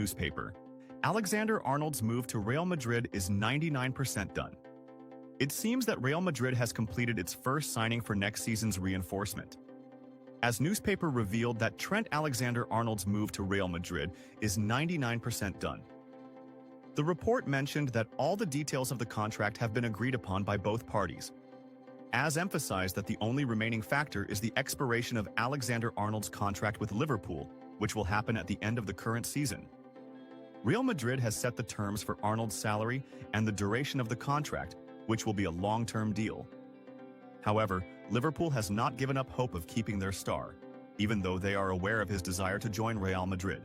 newspaper, Alexander-Arnold's move to Real Madrid is 99% done. It seems that Real Madrid has completed its first signing for next season's reinforcement, as newspaper revealed that Trent Alexander-Arnold's move to Real Madrid is 99% done. The report mentioned that all the details of the contract have been agreed upon by both parties, as emphasized that the only remaining factor is the expiration of Alexander-Arnold's contract with Liverpool, which will happen at the end of the current season. Real Madrid has set the terms for Arnold's salary and the duration of the contract, which will be a long-term deal. However, Liverpool has not given up hope of keeping their star, even though they are aware of his desire to join Real Madrid.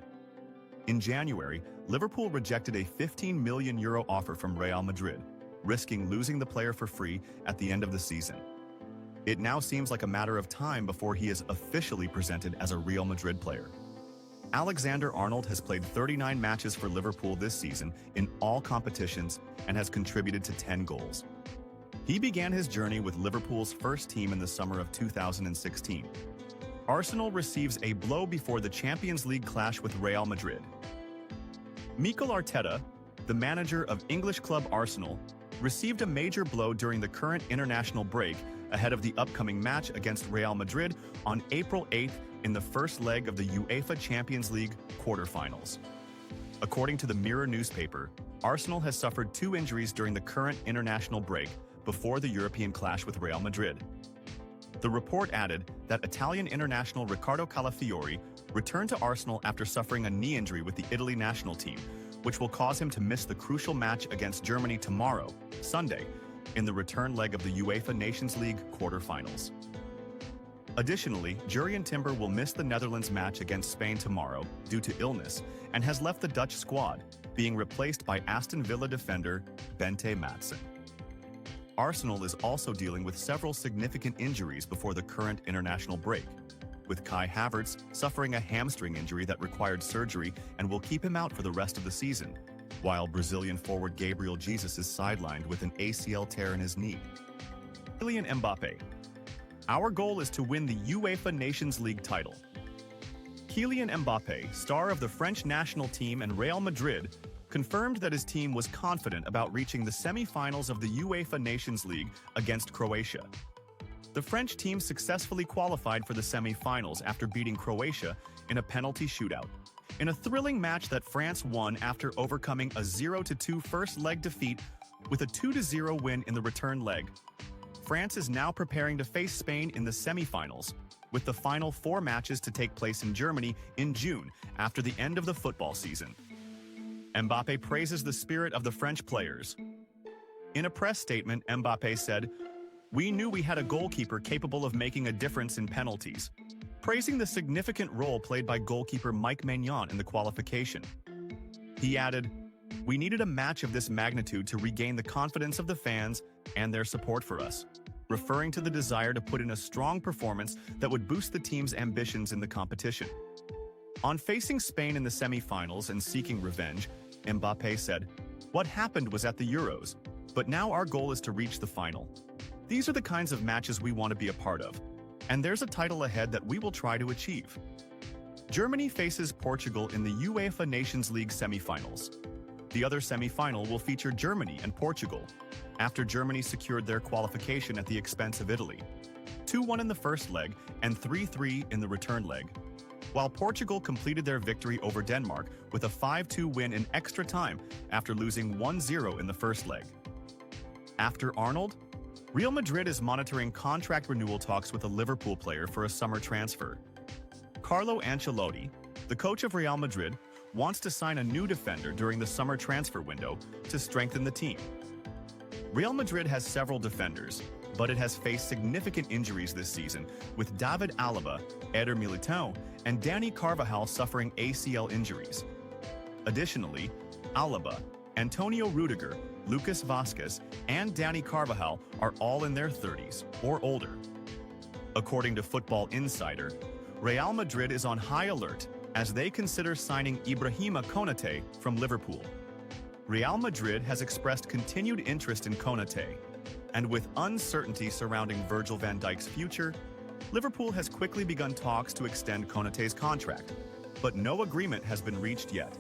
In January, Liverpool rejected a €15 million offer from Real Madrid, risking losing the player for free at the end of the season. It now seems like a matter of time before he is officially presented as a Real Madrid player. Alexander-Arnold has played 39 matches for Liverpool this season in all competitions and has contributed to 10 goals. He began his journey with Liverpool's first team in the summer of 2016. Arsenal receives a blow before the Champions League clash with Real Madrid. Mikel Arteta, the manager of English club Arsenal, received a major blow during the current international break ahead of the upcoming match against Real Madrid on April 8th in the first leg of the UEFA Champions League quarterfinals. According to the Mirror newspaper, Arsenal has suffered 2 injuries during the current international break before the European clash with Real Madrid. The report added that Italian international Riccardo Calafiori returned to Arsenal after suffering a knee injury with the Italy national team, which will cause him to miss the crucial match against Germany tomorrow, Sunday, in the return leg of the UEFA Nations League quarterfinals. Additionally, Jurrien Timber will miss the Netherlands match against Spain tomorrow due to illness and has left the Dutch squad, being replaced by Aston Villa defender Bente Maatsen. Arsenal is also dealing with several significant injuries before the current international break, with Kai Havertz suffering a hamstring injury that required surgery and will keep him out for the rest of the season, while Brazilian forward Gabriel Jesus is sidelined with an ACL tear in his knee. Kylian Mbappe. Our goal is to win the UEFA Nations League title. Kylian Mbappe, star of the French national team and Real Madrid, confirmed that his team was confident about reaching the semi-finals of the UEFA Nations League against Croatia. The French team successfully qualified for the semi-finals after beating Croatia in a penalty shootout, in a thrilling match that France won after overcoming a 0-2 first-leg defeat with a 2-0 win in the return leg. France is now preparing to face Spain in the semi-finals, with the final 4 matches to take place in Germany in June after the end of the football season. Mbappe praises the spirit of the French players. In a press statement, Mbappe said, "We knew we had a goalkeeper capable of making a difference in penalties," praising the significant role played by goalkeeper Mike Maignan in the qualification. He added, "We needed a match of this magnitude to regain the confidence of the fans and their support for us," referring to the desire to put in a strong performance that would boost the team's ambitions in the competition. On facing Spain in the semi-finals and seeking revenge, Mbappe said, "What happened was at the Euros, but now our goal is to reach the final. These are the kinds of matches we want to be a part of, and there's a title ahead that we will try to achieve." Germany faces Portugal in the UEFA Nations League semi-finals. The other semi-final will feature Germany and Portugal, after Germany secured their qualification at the expense of Italy, 2-1 in the first leg and 3-3 in the return leg, while Portugal completed their victory over Denmark with a 5-2 win in extra time after losing 1-0 in the first leg. After Arnold, Real Madrid is monitoring contract renewal talks with a Liverpool player for a summer transfer. Carlo Ancelotti, the coach of Real Madrid, wants to sign a new defender during the summer transfer window to strengthen the team. Real Madrid has several defenders, but it has faced significant injuries this season, with David Alaba, Eder Militão, and Dani Carvajal suffering ACL injuries. Additionally, Alaba, Antonio Rudiger, Lucas Vazquez, and Dani Carvajal are all in their 30s or older. According to Football Insider, Real Madrid is on high alert as they consider signing Ibrahima Konate from Liverpool. Real Madrid has expressed continued interest in Konate, and with uncertainty surrounding Virgil van Dijk's future, Liverpool has quickly begun talks to extend Konate's contract, but no agreement has been reached yet.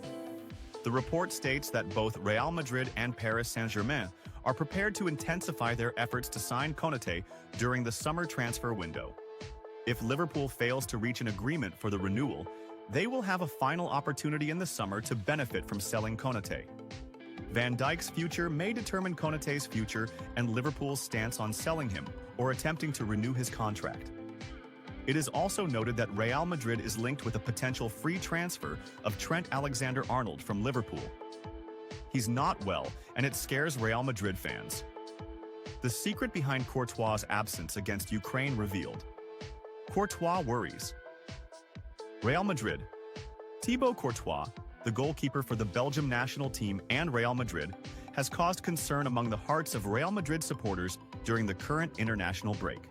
The report states that both Real Madrid and Paris Saint-Germain are prepared to intensify their efforts to sign Konaté during the summer transfer window. If Liverpool fails to reach an agreement for the renewal, they will have a final opportunity in the summer to benefit from selling Konaté. Van Dijk's future may determine Konaté's future and Liverpool's stance on selling him or attempting to renew his contract. It is also noted that Real Madrid is linked with a potential free transfer of Trent Alexander-Arnold from Liverpool. He's not well, and it scares Real Madrid fans. The secret behind Courtois' absence against Ukraine revealed. Courtois worries. Real Madrid. Thibaut Courtois, the goalkeeper for the Belgium national team and Real Madrid, has caused concern among the hearts of Real Madrid supporters during the current international break.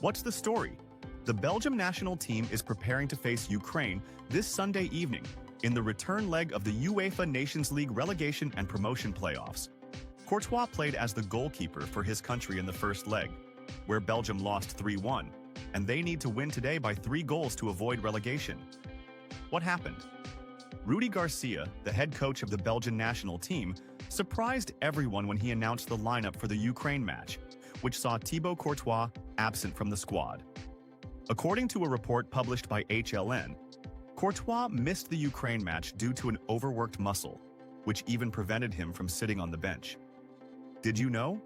What's the story? The Belgium national team is preparing to face Ukraine this Sunday evening in the return leg of the UEFA Nations League relegation and promotion playoffs. Courtois played as the goalkeeper for his country in the first leg, where Belgium lost 3-1, and they need to win today by 3 goals to avoid relegation. What happened? Rudi Garcia, the head coach of the Belgian national team, surprised everyone when he announced the lineup for the Ukraine match, which saw Thibaut Courtois absent from the squad. According to a report published by HLN, Courtois missed the Ukraine match due to an overworked muscle, which even prevented him from sitting on the bench. Did you know?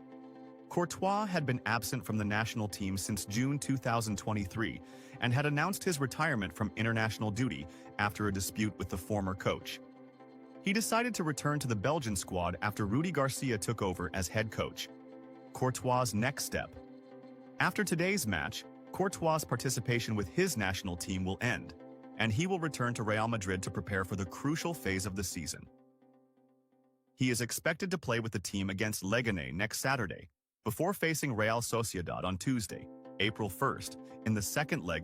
Courtois had been absent from the national team since June 2023 and had announced his retirement from international duty after a dispute with the former coach. He decided to return to the Belgian squad after Rudi Garcia took over as head coach. Courtois' next step. After today's match, Courtois' participation with his national team will end, and he will return to Real Madrid to prepare for the crucial phase of the season. He is expected to play with the team against Leganés next Saturday, before facing Real Sociedad on Tuesday, April 1st, in the second leg